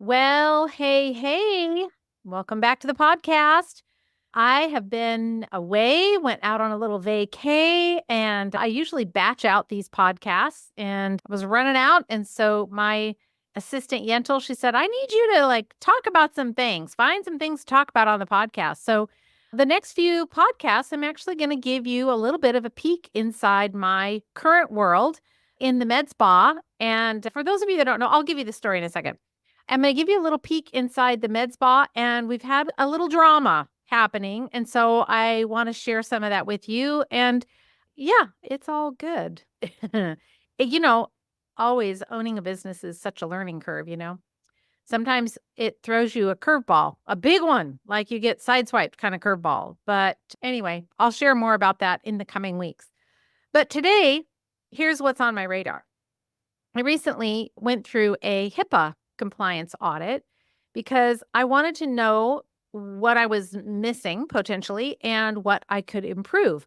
Well, hey. Welcome back to the podcast. I have been away, went out on a little vacay, and I usually batch out these podcasts and I was running out. And so my assistant Yentl, she said, I need you to talk about some things, find some things to talk about on the podcast. So the next few podcasts, I'm actually going to give you a little bit of a peek inside my current world in the med spa. And for those of you that don't know, I'll give you the story in a second. I'm going to give you a little peek inside the med spa, and we've had a little drama happening. And so I want to share some of that with you. And yeah, it's all good. you know, Always owning a business is such a learning curve. Sometimes it throws you a curveball, a big one, like you get sideswiped kind of curveball. But anyway, I'll share more about that in the coming weeks. But today, here's what's on my radar. I recently went through a HIPAA compliance audit because I wanted to know what I was missing potentially and what I could improve.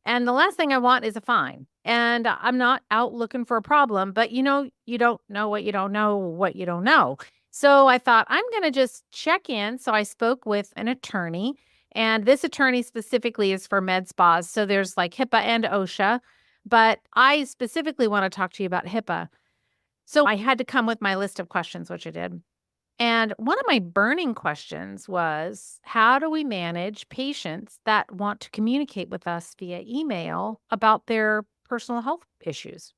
And the last thing I want is a fine. And I'm not out looking for a problem, but you don't know what you don't know, what you don't know. So I thought I'm going to just check in. So I spoke with an attorney, and this attorney specifically is for med spas. So there's like HIPAA and OSHA, but I specifically want to talk to you about HIPAA. So I had to come with my list of questions, which I did. And one of my burning questions was, how do we manage patients that want to communicate with us via email about their personal health issues?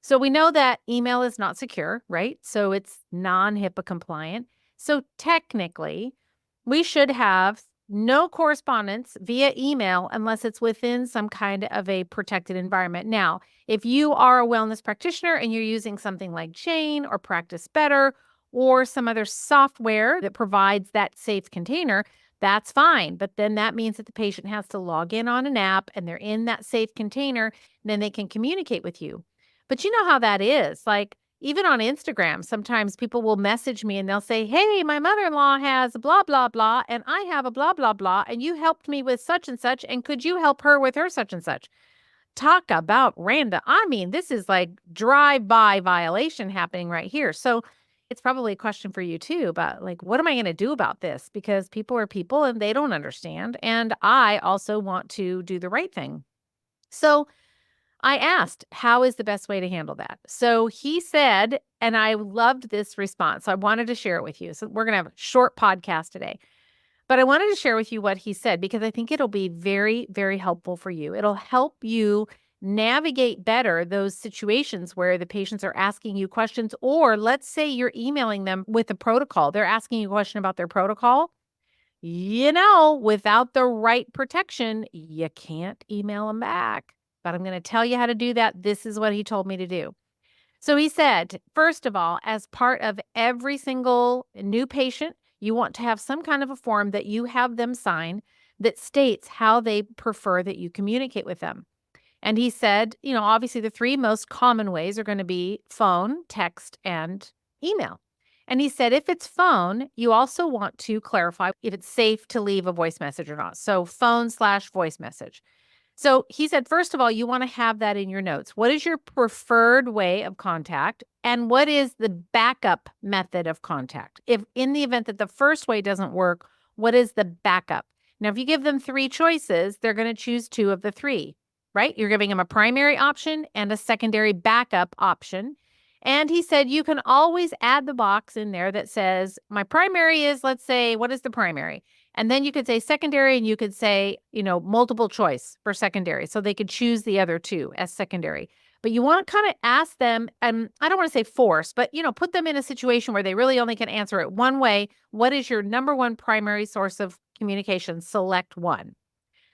So we know that email is not secure, right? So it's non-HIPAA compliant. So technically, we should have no correspondence via email unless it's within some kind of a protected environment. Now, if you are a wellness practitioner and you're using something like Jane or Practice Better or some other software that provides that safe container, that's fine. But then that means that the patient has to log in on an app and they're in that safe container, and then they can communicate with you. But you know how that is. Like, even on Instagram, sometimes people will message me and they'll say, hey, my mother-in-law has a blah, blah, blah, and I have a blah, blah, blah, and you helped me with such and such, and could you help her with her such and such? Talk about random. I mean, this is like drive-by violation happening right here. So it's probably a question for you too about what am I going to do about this? Because people are people and they don't understand. And I also want to do the right thing. So I asked, how is the best way to handle that? So he said, and I loved this response. So I wanted to share it with you. So we're going to have a short podcast today, but I wanted to share with you what he said because I think it'll be very, very helpful for you. It'll help you navigate better those situations where the patients are asking you questions, or let's say you're emailing them with a protocol. They're asking you a question about their protocol. Without the right protection, you can't email them back. But I'm going to tell you how to do that. This is what he told me to do. So he said, first of all, as part of every single new patient, you want to have some kind of a form that you have them sign that states how they prefer that you communicate with them. And he said, obviously the three most common ways are going to be phone, text, and email. And he said, if it's phone, you also want to clarify if it's safe to leave a voice message or not. So phone/voice message. So he said, first of all, you want to have that in your notes. What is your preferred way of contact? And what is the backup method of contact? If in the event that the first way doesn't work, what is the backup? Now, if you give them three choices, they're going to choose two of the three, right? You're giving them a primary option and a secondary backup option. And he said, you can always add the box in there that says, my primary is, let's say, what is the primary? And then you could say secondary, and you could say, multiple choice for secondary. So they could choose the other two as secondary. But you want to kind of ask them, and I don't want to say force, but, put them in a situation where they really only can answer it one way. What is your number one primary source of communication? Select one.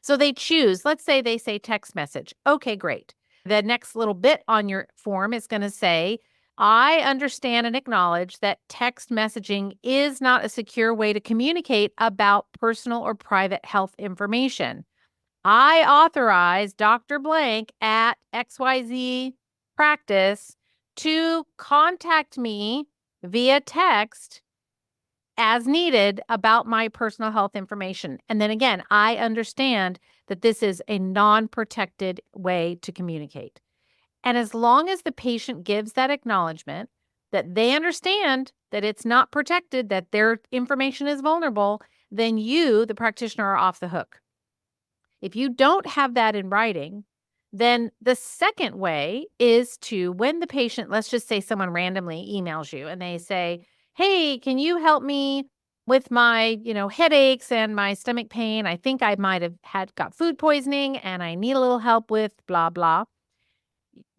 So they choose, let's say they say text message. Okay, great. The next little bit on your form is going to say, I understand and acknowledge that text messaging is not a secure way to communicate about personal or private health information. I authorize Dr. Blank at XYZ practice to contact me via text as needed about my personal health information. And then again, I understand that this is a non-protected way to communicate. And as long as the patient gives that acknowledgement, that they understand that it's not protected, that their information is vulnerable, then you, the practitioner, are off the hook. If you don't have that in writing, then the second way is to, when the patient, let's just say someone randomly emails you and they say, "Hey, can you help me with my, headaches and my stomach pain? I think I might have got food poisoning and I need a little help with blah blah."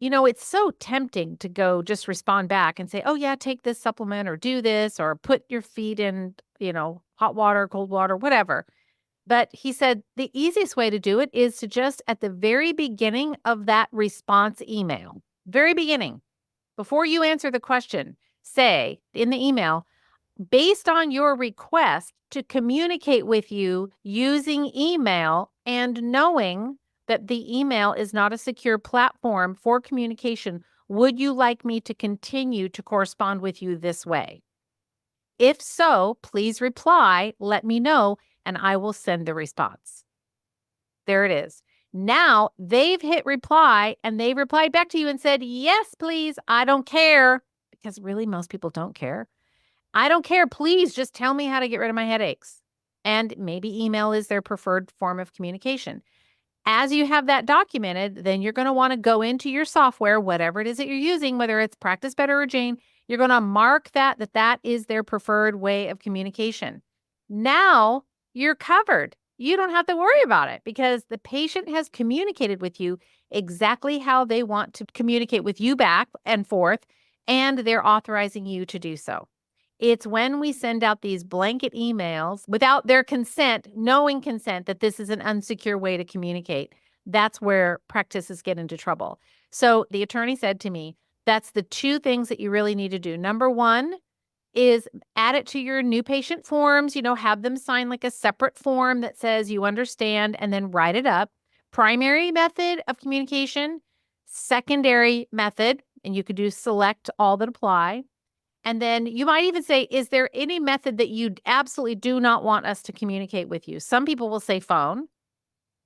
It's so tempting to go just respond back and say, "Oh yeah, take this supplement or do this or put your feet in, hot water, cold water, whatever." But he said the easiest way to do it is to just at the very beginning of that response email, very beginning, before you answer the question, say in the email, based on your request to communicate with you using email and knowing that the email is not a secure platform for communication, would you like me to continue to correspond with you this way? If so, please reply, let me know, and I will send the response. There it is. Now they've hit reply and they replied back to you and said, "Yes, please. I don't care." Because really, most people don't care. "I don't care. Please just tell me how to get rid of my headaches." And maybe email is their preferred form of communication. As you have that documented, then you're going to want to go into your software, whatever it is that you're using, whether it's Practice Better or Jane, you're going to mark that is their preferred way of communication. Now you're covered. You don't have to worry about it because the patient has communicated with you exactly how they want to communicate with you back and forth, and they're authorizing you to do so. It's when we send out these blanket emails without their consent, knowing consent that this is an unsecure way to communicate. That's where practices get into trouble. So the attorney said to me, that's the two things that you really need to do. Number one is add it to your new patient forms, have them sign like a separate form that says you understand and then write it up. Primary method of communication, secondary method, and you could do select all that apply. And then you might even say, is there any method that you absolutely do not want us to communicate with you? Some people will say phone,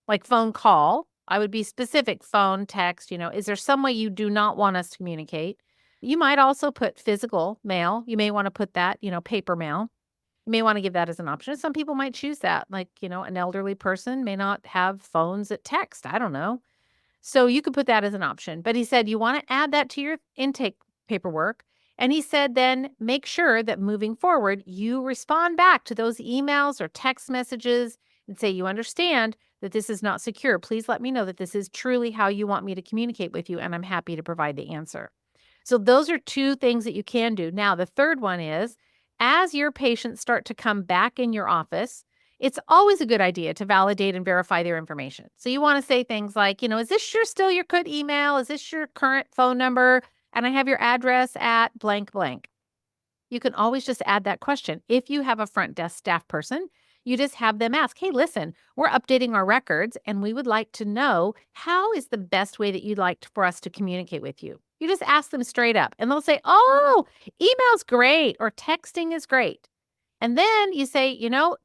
like phone call. I would be specific, phone, text, is there some way you do not want us to communicate? You might also put physical mail. You may want to put that, paper mail. You may want to give that as an option. Some people might choose that. Like, an elderly person may not have phones that text. I don't know. So you could put that as an option. But he said you want to add that to your intake paperwork. And he said then make sure that moving forward, you respond back to those emails or text messages and say, you understand that this is not secure. Please let me know that this is truly how you want me to communicate with you. And I'm happy to provide the answer. So those are two things that you can do. Now, the third one is as your patients start to come back in your office, it's always a good idea to validate and verify their information. So you want to say things like, is this still your good email? Is this your current phone number? And I have your address at blank blank. You can always just add that question. If you have a front desk staff person, you just have them ask, "Hey, listen, we're updating our records and we would like to know how is the best way that you'd like for us to communicate with you." You just ask them straight up and they'll say, "Oh, email's great," or "Texting is great." And then you say,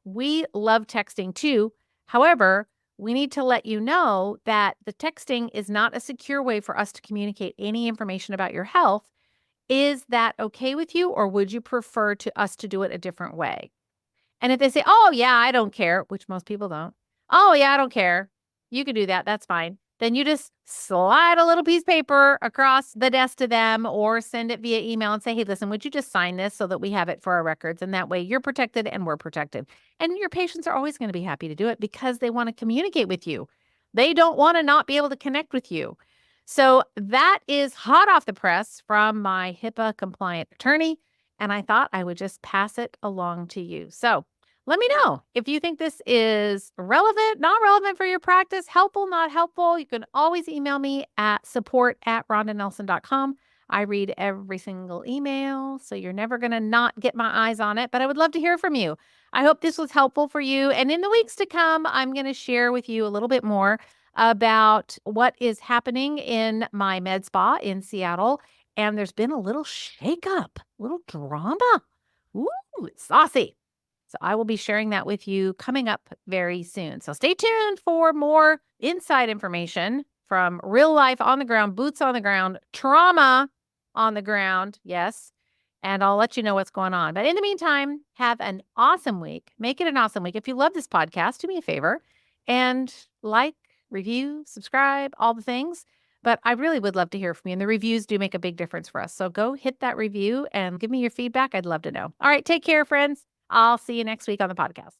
"We love texting too. However, we need to let you know that the texting is not a secure way for us to communicate any information about your health. Is that okay with you, or would you prefer us to do it a different way?" And if they say, "Oh, yeah, I don't care," which most people don't. "Oh, yeah, I don't care. You can do that. That's fine." Then you just slide a little piece of paper across the desk to them or send it via email and say, "Hey, listen, would you just sign this so that we have it for our records?" And that way you're protected and we're protected. And your patients are always going to be happy to do it because they want to communicate with you. They don't want to not be able to connect with you. So that is hot off the press from my HIPAA compliant attorney. And I thought I would just pass it along to you. So let me know if you think this is relevant, not relevant for your practice, helpful, not helpful. You can always email me at support@rondanelson.com. I read every single email, so you're never going to not get my eyes on it, but I would love to hear from you. I hope this was helpful for you. And in the weeks to come, I'm going to share with you a little bit more about what is happening in my med spa in Seattle. And there's been a little shakeup, little drama. Ooh, it's saucy. So I will be sharing that with you coming up very soon. So stay tuned for more inside information from real life on the ground, boots on the ground, trauma on the ground. Yes. and I'll let you know what's going on. But in the meantime, have an awesome week. Make it an awesome week. If you love this podcast, do me a favor and like, review, subscribe, all the things. But I really would love to hear from you. And the reviews do make a big difference for us. So go hit that review and give me your feedback. I'd love to know. All right. Take care, friends. I'll see you next week on the podcast.